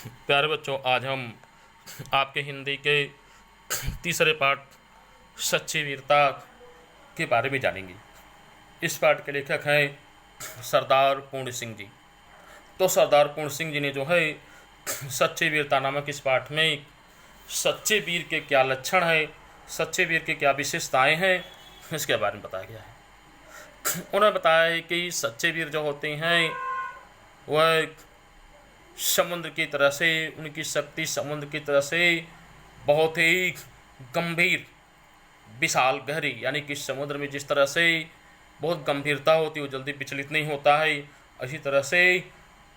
प्यारे बच्चों, आज हम आपके हिंदी के तीसरे पाठ सच्ची वीरता के बारे में जानेंगे। इस पाठ के लेखक हैं सरदार पूर्ण सिंह जी। तो सरदार पूर्ण सिंह जी ने जो है सच्ची वीरता नामक इस पाठ में सच्चे वीर के क्या लक्षण हैं, सच्चे वीर की क्या विशेषताएं हैं, इसके बारे में बताया गया है। उन्होंने बताया है कि सच्चे वीर जो होते हैं वह समुद्र की तरह से, उनकी शक्ति समुद्र की तरह से बहुत ही गंभीर, विशाल, गहरी, यानी कि समुद्र में जिस तरह से बहुत गंभीरता होती है, वो जल्दी विचलित नहीं होता है। इसी तरह से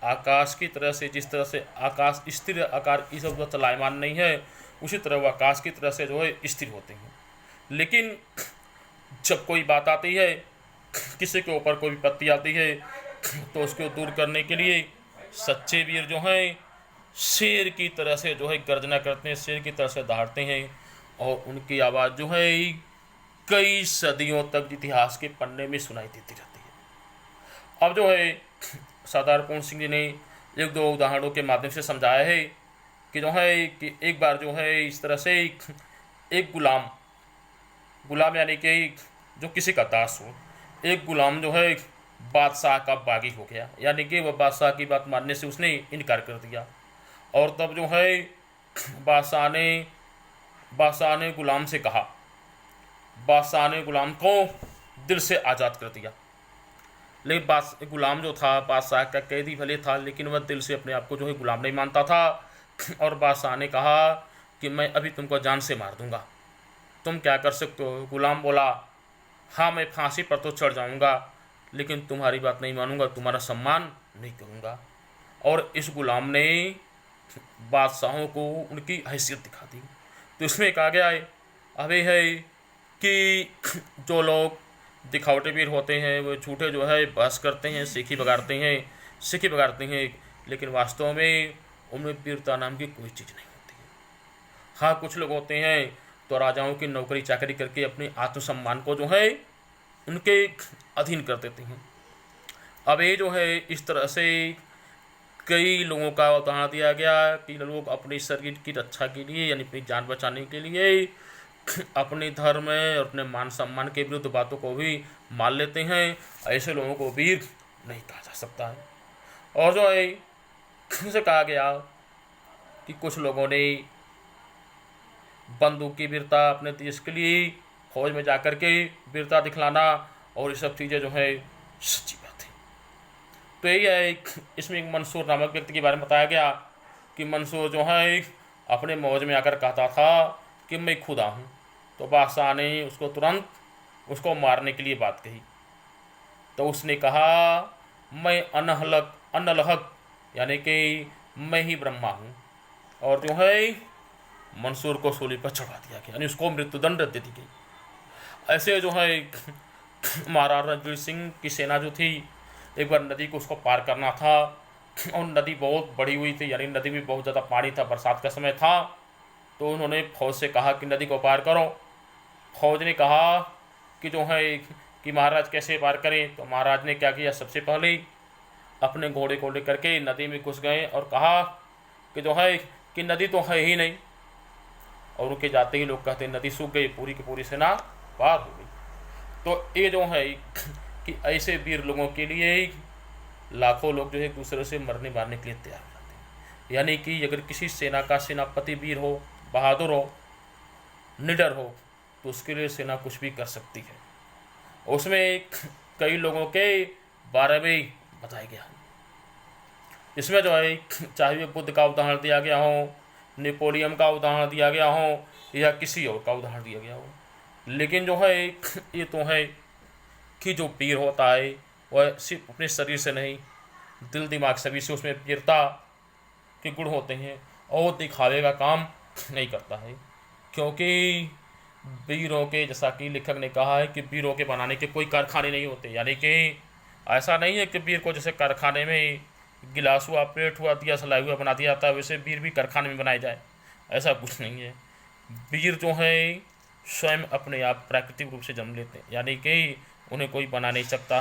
आकाश की तरह से, जिस तरह से आकाश स्थिर आकार इस वक्त चलायमान नहीं है, उसी तरह वो आकाश की तरह से जो है स्थिर होते हैं। लेकिन जब कोई बात आती है, किसी के ऊपर कोई विपत्ति आती है, तो उसको दूर करने के लिए सच्चे वीर जो हैं शेर की तरह से जो है गर्जना करते हैं, शेर की तरह से दहाड़ते हैं, और उनकी आवाज़ जो है कई सदियों तक इतिहास के पन्ने में सुनाई देती रहती है। अब जो है सरदार पूर्ण सिंह जी ने एक दो उदाहरणों के माध्यम से समझाया है कि जो है कि एक बार जो है इस तरह से एक गुलाम यानी कि जो किसी का दास हो, एक गुलाम जो है बादशाह का बागी हो गया, यानी कि वह बादशाह की बात मानने से उसने इनकार कर दिया। और तब जो है बादशाह ने गुलाम से कहा, बादशाह ने गुलाम को दिल से आज़ाद कर दिया। लेकिन गुलाम जो था बादशाह का कैदी भले था, लेकिन वह दिल से अपने आप को जो है गुलाम नहीं मानता था। और बादशाह ने कहा कि मैं अभी तुमको जान से मार दूंगा, तुम क्या कर सकते हो। गुलाम बोला, हाँ मैं फांसी पर तो चढ़ जाऊंगा, लेकिन तुम्हारी बात नहीं मानूंगा, तुम्हारा सम्मान नहीं करूंगा। और इस गुलाम ने बादशाहों को उनकी हैसियत दिखा दी। तो इसमें कहा गया है, अभी है कि जो लोग दिखावटी वीर होते हैं वो झूठे जो है बहस करते हैं, सिक्की बगाड़ते हैं, लेकिन वास्तव में उनमें वीरता नाम की कोई चीज़ नहीं होती है। हाँ, कुछ लोग होते हैं तो राजाओं की नौकरी चाकरी करके अपने आत्मसम्मान को जो है उनके अधीन कर देते हैं। अब ये जो है इस तरह से कई लोगों का उदाहरण दिया गया कि लोग अपने शरीर की रक्षा के लिए, यानी अपनी जान बचाने के लिए अपने धर्म और अपने मान सम्मान के विरुद्ध बातों को भी मान लेते हैं। ऐसे लोगों को वीर नहीं कहा जा सकता है। और जो है से कहा गया कि कुछ लोगों ने बंदूक की वीरता, अपने देश के लिए फौज में जाकर के वीरता दिखलाना, और ये सब चीज़ें जो है सच्ची बात है। तो यही है, इसमें एक मंसूर नामक व्यक्ति के बारे में बताया गया कि मंसूर जो है अपने मौज में आकर कहता था कि मैं खुदा हूँ। तो बादशाह ने उसको तुरंत उसको मारने के लिए बात कही। तो उसने कहा, मैं अनलहक यानी कि मैं ही ब्रह्मा हूँ। और जो है मंसूर को सूली पर चढ़ा दिया गया, यानी उसको मृत्युदंड दे दी गई। ऐसे जो है महाराजा रणजीत सिंह की सेना जो थी, एक बार नदी को उसको पार करना था, और नदी बहुत बड़ी हुई थी, यानी नदी में बहुत ज़्यादा पानी था, बरसात का समय था। तो उन्होंने फौज से कहा कि नदी को पार करो। फौज ने कहा कि जो है कि महाराज कैसे पार करें। तो महाराज ने क्या किया, सबसे पहले अपने घोड़े को लेकर के नदी में घुस गए और कहा कि जो है कि नदी तो है ही नहीं। और उनके जाते ही लोग कहते हैं नदी सूख गई, पूरी की पूरी सेना पार हो गई। तो ये जो है कि ऐसे वीर लोगों के लिए लाखों लोग जो है एक दूसरे से मरने मारने के लिए तैयार हो जाते हैं। यानी कि अगर किसी सेना का सेनापति वीर हो, बहादुर हो, निडर हो, तो उसके लिए सेना कुछ भी कर सकती है। उसमें कई लोगों के बारे में बताया गया है। इसमें जो है चाहे बुद्ध का उदाहरण दिया गया हो, नेपोलियन का उदाहरण दिया गया हो, या किसी और का उदाहरण दिया गया हो, लेकिन जो है ये तो है कि जो वीर होता है वह सिर्फ अपने शरीर से नहीं, दिल दिमाग सभी से उसमें वीरता के गुण होते हैं, और दिखावे का काम नहीं करता है। क्योंकि वीरों के, जैसा कि लेखक ने कहा है कि वीरों के बनाने के कोई कारखाने नहीं होते। यानी कि ऐसा नहीं है कि वीर को जैसे कारखाने में गिलास हुआ, प्लेट हुआ, दिया सलाई हुआ बना दिया जाता है, वैसे वीर भी कारखाने में बनाए जाए, ऐसा कुछ नहीं है। वीर जो है स्वयं अपने आप प्राकृतिक रूप से जन्म लेते हैं, यानी कि उन्हें कोई बना नहीं सकता है।